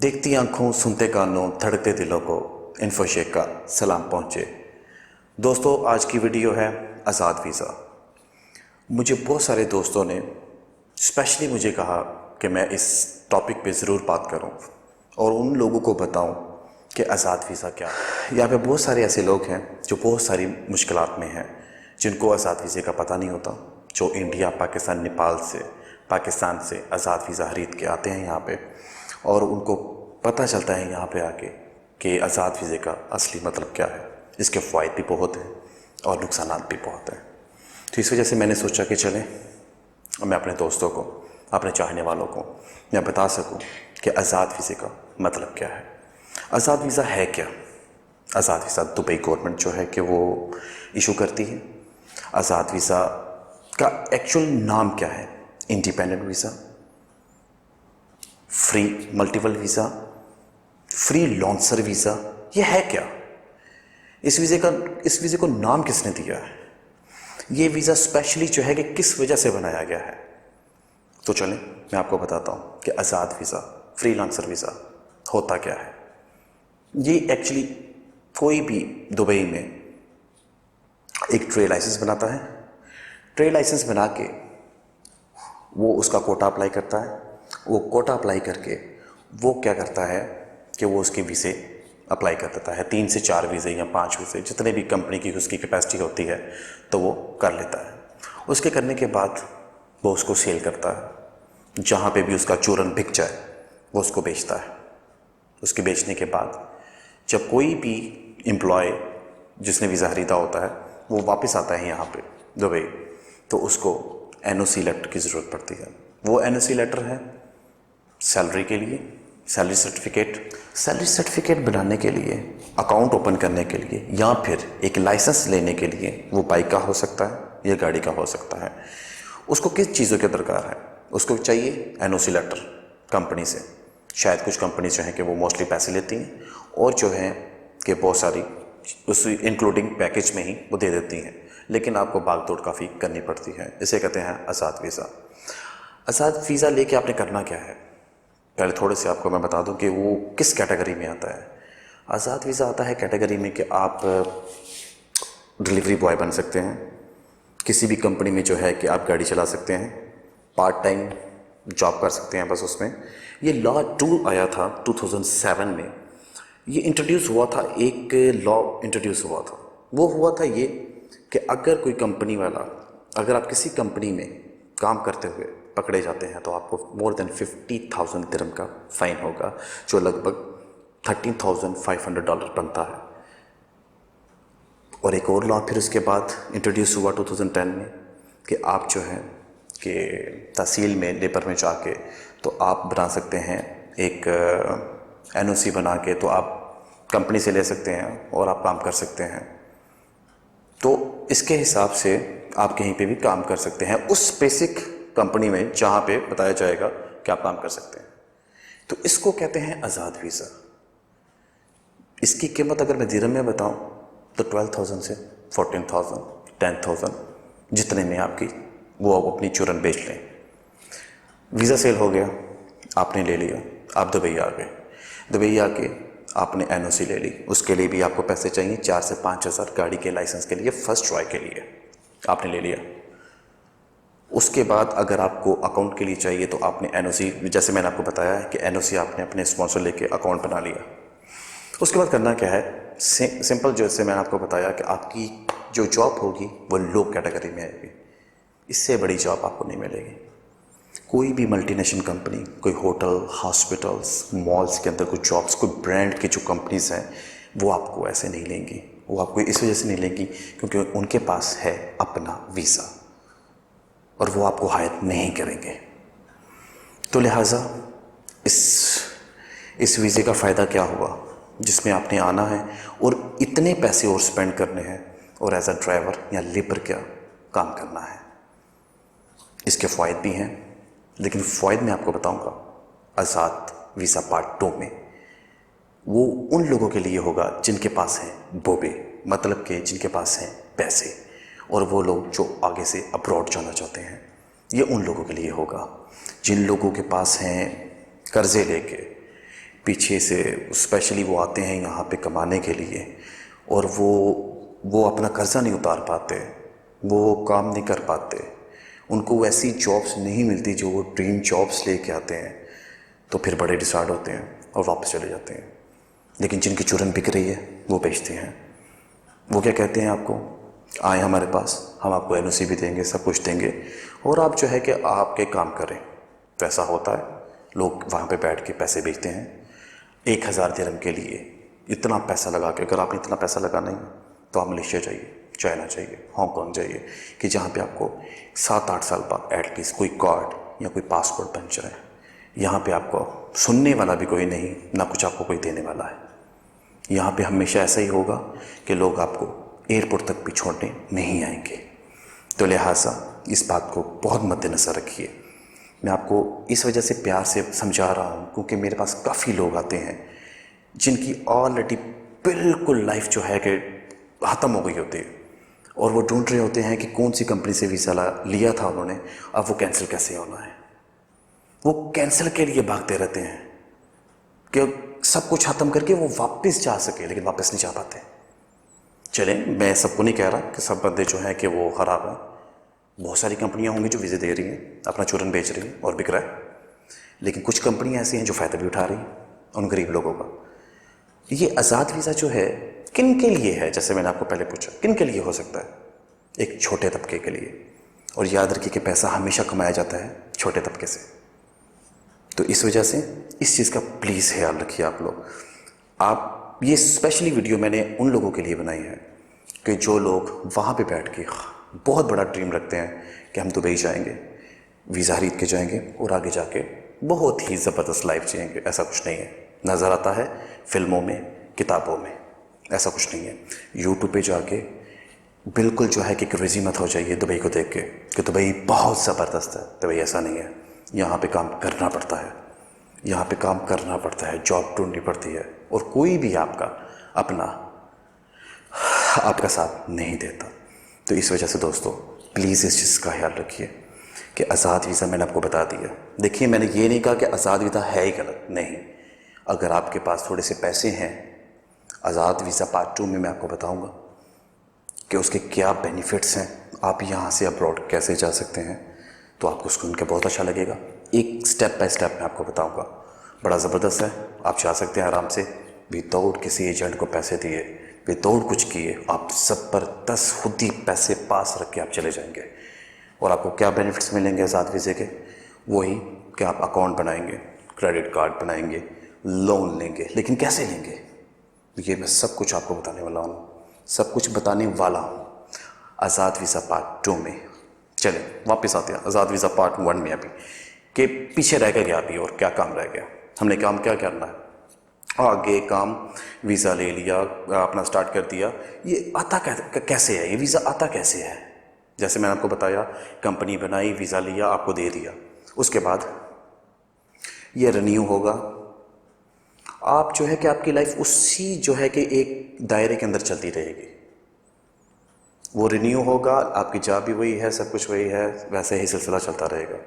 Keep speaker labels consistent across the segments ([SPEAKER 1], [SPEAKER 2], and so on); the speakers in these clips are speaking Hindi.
[SPEAKER 1] देखती आंखों, सुनते कानों, धड़कते दिलों को इन्फोशेक का सलाम पहुँचे। दोस्तों, आज की वीडियो है आज़ाद वीज़ा। मुझे बहुत सारे दोस्तों ने स्पेशली मुझे कहा कि मैं इस टॉपिक पे ज़रूर बात करूं और उन लोगों को बताऊं कि आज़ाद वीज़ा क्या है। यहाँ पे बहुत सारे ऐसे लोग हैं जो बहुत सारी मुश्किलात में हैं, जिनको आज़ाद वीज़े का पता नहीं होता, जो इंडिया, पाकिस्तान, नेपाल से, पाकिस्तान से आज़ाद वीज़ा खरीद के आते हैं यहाँ पे और उनको पता चलता है यहाँ पे आके कि आज़ाद वीज़े का असली मतलब क्या है। इसके फ़ायदे भी बहुत हैं और नुकसान भी बहुत हैं। तो इस वजह से मैंने सोचा कि चलें मैं अपने दोस्तों को, अपने चाहने वालों को मैं बता सकूं कि आज़ाद वीज़े का मतलब क्या है। आज़ाद वीज़ा है क्या? आज़ाद वीज़ा दुबई गवर्नमेंट जो है कि वो इशू करती है। आज़ाद वीज़ा का एक्चुअल नाम क्या है? Independent visa, free multiple visa, freelancer visa, ये है क्या? इस वीज़े को नाम किसने दिया है? ये वीज़ा स्पेशली जो है कि किस वजह से बनाया गया है? तो चलें मैं आपको बताता हूँ कि आज़ाद वीज़ा, फ्रीलांसर वीज़ा होता क्या है। ये एक्चुअली कोई भी दुबई में एक ट्रेड लाइसेंस बनाता है। ट्रेड लाइसेंस बना के वो उसका कोटा अप्लाई करता है। वो कोटा अप्लाई करके वो क्या करता है कि वो उसके वीज़े अप्लाई कर देता है। 3 से 4 वीज़े या 5 वीज़े, जितने भी कंपनी की उसकी कैपेसिटी होती है, तो वो कर लेता है। उसके करने के बाद वो उसको सेल करता है। जहाँ पे भी उसका चूरन बिक जाए वो उसको बेचता है। उसके बेचने के बाद जब कोई भी एम्प्लॉय जिसने वीज़ा खरीदा होता है वो वापस आता है यहाँ पे दुबई, तो उसको एनओसी लेटर की ज़रूरत पड़ती है। वो एनओसी लेटर है सैलरी के लिए, सैलरी सर्टिफिकेट बनाने के लिए, अकाउंट ओपन करने के लिए, या फिर एक लाइसेंस लेने के लिए। वो बाइक का हो सकता है या गाड़ी का हो सकता है। उसको किस चीज़ों की दरकार है? उसको चाहिए एनओसी लेटर कंपनी से। शायद कुछ कंपनी जो है कि वो मोस्टली पैसे लेती हैं और जो है कि बहुत सारी उस इंक्लूडिंग पैकेज में ही वो दे देती हैं, लेकिन आपको भाग दौड़ काफ़ी करनी पड़ती है। इसे कहते हैं आज़ाद वीज़ा। आज़ाद वीज़ा लेके आपने करना क्या है? पहले थोड़े से आपको मैं बता दूं कि वो किस कैटेगरी में आता है। आज़ाद वीज़ा आता है कैटेगरी में कि आप डिलीवरी बॉय बन सकते हैं, किसी भी कंपनी में जो है कि आप गाड़ी चला सकते हैं, पार्ट टाइम जॉब कर सकते हैं बस उसमें। ये लॉ 2 आया था 2007 में। ये इंट्रोड्यूस हुआ था, एक लॉ इंट्रोड्यूस हुआ था। वो हुआ था ये कि अगर कोई कंपनी वाला, अगर आप किसी कंपनी में काम करते हुए पकड़े जाते हैं तो आपको मोर देन 50,000 दिरहम का फ़ाइन होगा, जो लगभग $13,500 बनता है। और एक और लॉ फिर उसके बाद इंट्रोड्यूस हुआ 2010 में कि आप जो है कि तहसील में, लेबर में जाके तो आप बना सकते हैं एक एनओसी बना के, तो आप कंपनी से ले सकते हैं और आप काम कर सकते हैं। तो इसके हिसाब से आप कहीं पे भी काम कर सकते हैं उस बेसिक कंपनी में जहाँ पे बताया जाएगा कि आप काम कर सकते हैं। तो इसको कहते हैं आज़ाद वीज़ा। इसकी कीमत अगर मैं दिरहम में बताऊं तो 12,000 से 14,000, 10,000, जितने में आपकी वो आप अपनी चूरन बेच लें। वीज़ा सेल हो गया, आपने ले लिया, आप दुबई आ गए। दुबई आके आपने एनओसी ले ली। उसके लिए भी आपको पैसे चाहिए 4 से 5 हज़ार गाड़ी के लाइसेंस के लिए, फर्स्ट ट्राई के लिए आपने ले लिया। उसके बाद अगर आपको अकाउंट के लिए चाहिए तो आपने एनओसी, जैसे मैंने आपको बताया है कि एनओसी आपने अपने स्पॉन्सर लेके अकाउंट बना लिया। उसके बाद करना क्या है? सिंपल, जैसे मैंने आपको बताया कि आपकी जो जॉब होगी वो लो कैटेगरी में आएगी। इससे बड़ी जॉब आपको नहीं मिलेगी। कोई भी मल्टीनेशनल कंपनी, कोई होटल, हॉस्पिटल्स, मॉल्स के अंदर कोई जॉब्स, कोई ब्रांड की जो कंपनीज हैं, वो आपको ऐसे नहीं लेंगी। वो आपको इस वजह से नहीं लेंगी क्योंकि उनके पास है अपना वीज़ा और वो आपको हायर नहीं करेंगे। तो लिहाजा इस वीज़े का फ़ायदा क्या हुआ, जिसमें आपने आना है और इतने पैसे और स्पेंड करने हैं और एज अ ड्राइवर या लेबर क्या काम करना है। इसके फ़ायदे भी हैं, लेकिन फ़ायदे मैं आपको बताऊंगा आज़ाद वीज़ा पार्ट 2 में। वो उन लोगों के लिए होगा जिनके पास हैं बोबे, मतलब कि जिनके पास हैं पैसे, और वो लोग जो आगे से अब्रॉड जाना चाहते हैं। ये उन लोगों के लिए होगा जिन लोगों के पास हैं कर्ज़े लेके पीछे से स्पेशली वो आते हैं यहाँ पे कमाने के लिए, और वो अपना कर्जा नहीं उतार पाते, वो काम नहीं कर पाते, उनको वैसी जॉब्स नहीं मिलती जो वो ड्रीम जॉब्स लेके आते हैं, तो फिर बड़े डिसाइड होते हैं और वापस चले जाते हैं। लेकिन जिनकी चुरन बिक रही है वो बेचते हैं। वो क्या कहते हैं, आपको आए हमारे पास, हम आपको एनओसी भी देंगे, सब कुछ देंगे, और आप जो है कि आपके काम करें। वैसा होता है, लोग वहाँ पे बैठ के पैसे बेचते हैं 1000 दिरहम के लिए। इतना पैसा लगा के, अगर आपने इतना पैसा लगाना ही है तो आप मलेशिया जाइए, चाइना जाइए, हांगकॉन्ग जाइए, कि जहाँ पे आपको 7-8 साल बाद एटलीस्ट कोई कार्ड या कोई पासपोर्ट बन जाए। यहाँ पे आपको सुनने वाला भी कोई नहीं, ना कुछ आपको कोई देने वाला है। यहाँ पे हमेशा ऐसा ही होगा कि लोग आपको एयरपोर्ट तक भी छोड़ने नहीं आएंगे। तो लिहाजा इस बात को बहुत मद्देनज़र रखिए। मैं आपको इस वजह से प्यार से समझा रहा हूँ क्योंकि मेरे पास काफ़ी लोग आते हैं जिनकी ऑलरेडी बिल्कुल लाइफ जो है कि ख़त्म हो गई होती है, और वो ढूंढ रहे होते हैं कि कौन सी कंपनी से वीज़ा लिया था उन्होंने, अब वो कैंसिल कैसे होना है। वो कैंसिल के लिए भागते रहते हैं कि सब कुछ ख़त्म करके वो वापस जा सके, लेकिन वापस नहीं जा पाते। चलें, मैं सबको नहीं कह रहा कि सब बंदे जो हैं कि वो ख़राब हैं। बहुत सारी कंपनियां होंगी जो वीज़े दे रही हैं, अपना चूरन बेच रही हैं और बिक रहा है, लेकिन कुछ कंपनियां ऐसी हैं जो फ़ायदा भी उठा रही हैं उन गरीब लोगों का। ये आज़ाद वीज़ा जो है किन के लिए है, जैसे मैंने आपको पहले पूछा, किन के लिए हो सकता है? एक छोटे तबके के लिए। और याद रखिए कि पैसा हमेशा कमाया जाता है छोटे तबके से। तो इस वजह से इस चीज़ का प्लीज़ ख्याल रखिए आप लोग। आप ये स्पेशली वीडियो मैंने उन लोगों के लिए बनाई है कि जो लोग वहाँ पे बैठ के बहुत बड़ा ड्रीम रखते हैं कि हम दुबई जाएंगे, वीज़ा खरीद के जाएंगे और आगे जाके बहुत ही ज़बरदस्त लाइफ जिएंगे। ऐसा कुछ नहीं है, नज़र आता है फिल्मों में, किताबों में, ऐसा कुछ नहीं है। यूट्यूब पे जाके बिल्कुल जो है कि क्रेजी मत हो जाइए दुबई को देख के कि दुबई बहुत ज़बरदस्त है। दुबई ऐसा नहीं है। यहाँ पे काम करना पड़ता है, यहाँ पे काम करना पड़ता है, जॉब ढूंढनी पड़ती है, और कोई भी आपका साथ नहीं देता। तो इस वजह से दोस्तों प्लीज़ इस चीज़ का ख्याल रखिए कि आज़ाद वीज़ा मैंने आपको बता दिया। देखिए, मैंने ये नहीं कहा कि आज़ाद वीज़ा है ही गलत, नहीं। अगर आपके पास थोड़े से पैसे हैं, आज़ाद वीज़ा पार्ट 2 में मैं आपको बताऊंगा कि उसके क्या बेनिफिट्स हैं, आप यहाँ से अब्रॉड कैसे जा सकते हैं, तो आपको सुन के बहुत अच्छा लगेगा। एक स्टेप बाय स्टेप मैं आपको बताऊँगा, बड़ा ज़बरदस्त है। आप जा सकते हैं आराम से, विदाउट किसी एजेंट को पैसे दिए, विदाउट कुछ किए, आप ज़बरदस्त खुद ही पैसे पास रख के आप चले जाएंगे। और आपको क्या बेनिफिट्स मिलेंगे आज़ाद वीज़े के? वही कि आप अकाउंट बनाएंगे, क्रेडिट कार्ड बनाएंगे, लोन लेंगे। लेकिन कैसे लेंगे, ये मैं सब कुछ आपको बताने वाला हूँ, सब कुछ बताने वाला हूँ आज़ाद वीज़ा पार्ट 2 में। चलें वापस आते हैं आज़ाद वीज़ा पार्ट 1 में। अभी के पीछे रह गया अभी, और क्या काम रह गया, हमने काम क्या करना है आगे। काम वीज़ा ले लिया, अपना स्टार्ट कर दिया। ये आता कैसे है, ये वीज़ा आता कैसे है? जैसे मैंने आपको बताया, कंपनी बनाई, वीज़ा लिया, आपको दे दिया, उसके बाद ये रिन्यू होगा। आप जो है कि आपकी लाइफ उसी जो है कि एक दायरे के अंदर चलती रहेगी। वो रिन्यू होगा, आपकी जॉब भी वही है, सब कुछ वही है, वैसे ही सिलसिला चलता रहेगा।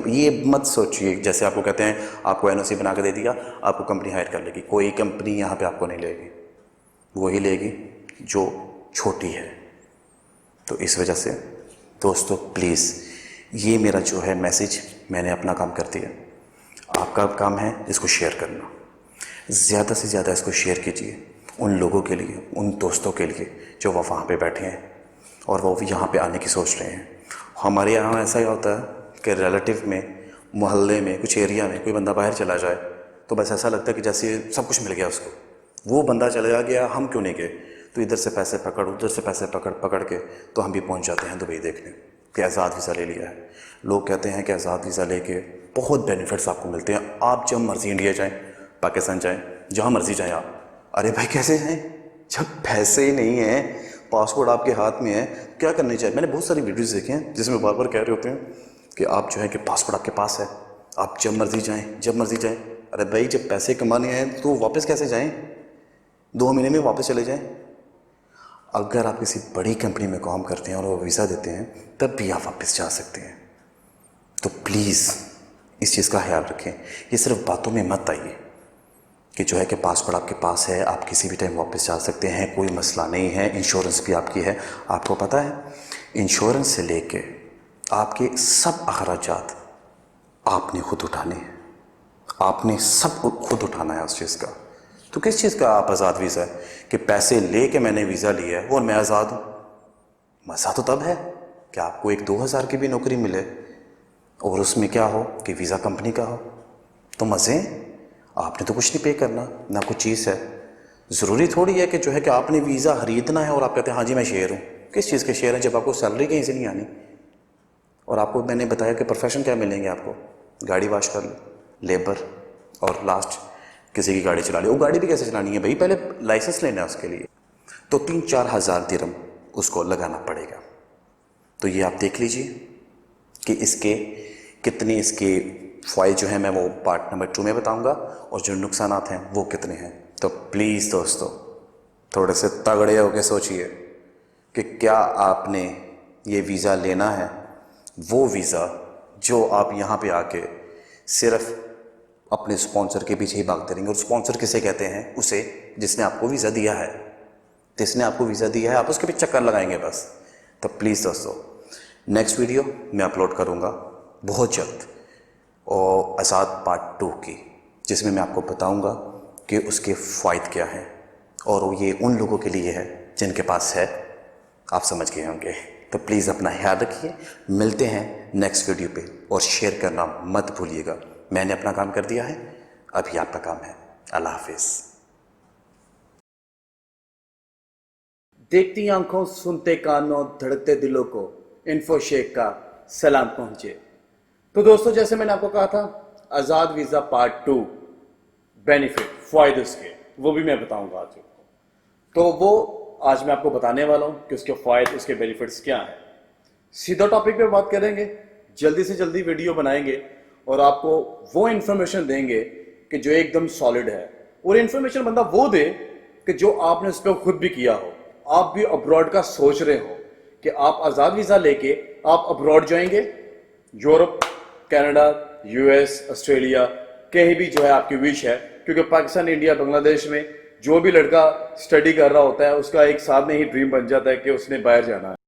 [SPEAKER 1] ये मत सोचिए जैसे आपको कहते हैं आपको एनओसी बना के दे दिया, आपको कंपनी हायर कर लेगी। कोई कंपनी यहाँ पे आपको नहीं लेगी, वही लेगी जो छोटी है। तो इस वजह से दोस्तों प्लीज़, ये मेरा जो है मैसेज, मैंने अपना काम कर दिया, आपका काम है इसको शेयर करना। ज़्यादा से ज़्यादा इसको शेयर कीजिए उन लोगों के लिए, उन दोस्तों के लिए जो वहाँ पे बैठे हैं और वो भी यहाँ पे आने की सोच रहे हैं। हमारे यहाँ ऐसा ही होता है कि रिलेटिव में, मोहल्ले में, कुछ एरिया में कोई बंदा बाहर चला जाए तो बस ऐसा लगता है कि जैसे सब कुछ मिल गया उसको। वो बंदा चला गया, हम क्यों नहीं गए? तो इधर से पैसे पकड़, उधर से पैसे पकड़ के तो हम भी पहुँच जाते हैं दुबई देखने कि आज़ाद वीज़ा ले लिया है। लोग कहते हैं कि आज़ाद वीज़ा लेके बहुत बेनिफिट्स आपको मिलते हैं, आप जब मर्ज़ी इंडिया जाएँ, पाकिस्तान जाएँ, जहाँ मर्ज़ी जाएँ आप। अरे भाई कैसे जाएँ जब पैसे ही नहीं हैं, पासपोर्ट आपके हाथ में है, क्या करनी चाहिए? मैंने बहुत सारी वीडियोस देखे हैं जिसमें बार बार कह रहे होते हैं कि आप जो है कि पासपोर्ट आपके पास है, आप जब मर्ज़ी जाएँ, जब मर्ज़ी जाएँ। अरे भाई जब पैसे कमाने हैं तो वापस कैसे जाएँ? 2 महीने में वापस चले जाएँ। अगर आप किसी बड़ी कंपनी में काम करते हैं और वो वीज़ा देते हैं तब भी आप वापस जा सकते हैं। तो प्लीज़ इस चीज़ का ख्याल रखें, ये सिर्फ बातों में मत आइए। कि जो है कि पासपोर्ट आपके पास है, आप किसी भी टाइम वापस जा सकते हैं, कोई मसला नहीं है, इंश्योरेंस भी आपकी है। आपको पता है इंश्योरेंस से लेके आपके सब अखराजात आपने खुद उठाने हैं, आपने सब खुद उठाना है उस चीज़ का। तो किस चीज़ का आप आज़ाद वीज़ा है कि पैसे ले के मैंने वीज़ा लिया है और मैं आज़ाद हूँ। मज़ा तो तब है कि आपको एक 2000 की भी नौकरी मिले और उसमें क्या हो कि वीज़ा कंपनी का हो, तो मज़े। आपने तो कुछ नहीं पे करना, ना कुछ चीज़ है। ज़रूरी थोड़ी है कि जो है कि आपने वीज़ा खरीदना है और आप कहते हैं हाँ जी मैं शेयर हूँ। किस चीज़ के शेयर हैं जब आपको सैलरी कहीं से नहीं आनी। और आपको मैंने बताया कि प्रोफेशन क्या मिलेंगे आपको, गाड़ी वाश कर लो, लेबर, और लास्ट किसी की गाड़ी चला ली। वो गाड़ी भी कैसे चलानी है भाई, पहले लाइसेंस लेना है उसके लिए, तो 3-4 हज़ार दिरहम उसको लगाना पड़ेगा। तो ये आप देख लीजिए कि इसके कितने इसके फ़ायदे जो हैं मैं वो पार्ट नंबर 2 में बताऊंगा, और जो नुकसानात हैं वो कितने हैं। तो प्लीज़ दोस्तों थोड़े से तगड़े होकर सोचिए कि क्या आपने ये वीज़ा लेना है, वो वीज़ा जो आप यहाँ पे आके सिर्फ अपने स्पॉन्सर के पीछे ही भागते रहेंगे। और स्पॉन्सर किसे कहते हैं, उसे जिसने आपको वीज़ा दिया है, जिसने आपको वीज़ा दिया है आप उसके पीछे चक्कर लगाएंगे बस। तो प्लीज़ दोस्तों नेक्स्ट वीडियो मैं अपलोड करूँगा बहुत जल्द, और आज़ाद पार्ट 2 की, जिसमें मैं आपको बताऊँगा कि उसके फ़ायदे क्या हैं, और ये उन लोगों के लिए है जिनके पास है, आप समझ गए होंगे। तो प्लीज़ अपना ख्याल रखिए, मिलते हैं नेक्स्ट वीडियो पे, और शेयर करना मत भूलिएगा। मैंने अपना काम कर दिया है, अभी आपका काम है। अल्लाह हाफिज़।
[SPEAKER 2] देखती आंखों, सुनते कानों, धड़कते दिलों को इन्फोशेक का सलाम पहुंचे। तो दोस्तों जैसे मैंने आपको कहा था, आज़ाद वीज़ा पार्ट 2 बेनिफिट, फायदे उसके वो भी मैं बताऊंगा आज आपको। तो वो आज मैं आपको बताने वाला हूं कि उसके फायदे, उसके बेनिफिट्स क्या हैं। सीधा टॉपिक पे बात करेंगे, जल्दी से जल्दी वीडियो बनाएंगे और आपको वो इन्फॉर्मेशन देंगे कि जो एकदम सॉलिड है। और इन्फॉर्मेशन बंदा वो दे कि जो आपने उस पर खुद भी किया हो। आप भी अब्रॉड का सोच रहे हो कि आप आज़ाद वीज़ा लेके आप अब्रॉड जाएंगे, यूरोप, कनाडा, यूएस, ऑस्ट्रेलिया, कहीं भी जो है आपकी विश है। क्योंकि पाकिस्तान, इंडिया, बांग्लादेश में जो भी लड़का स्टडी कर रहा होता है उसका एक साथ में ही ड्रीम बन जाता है कि उसने बाहर जाना है।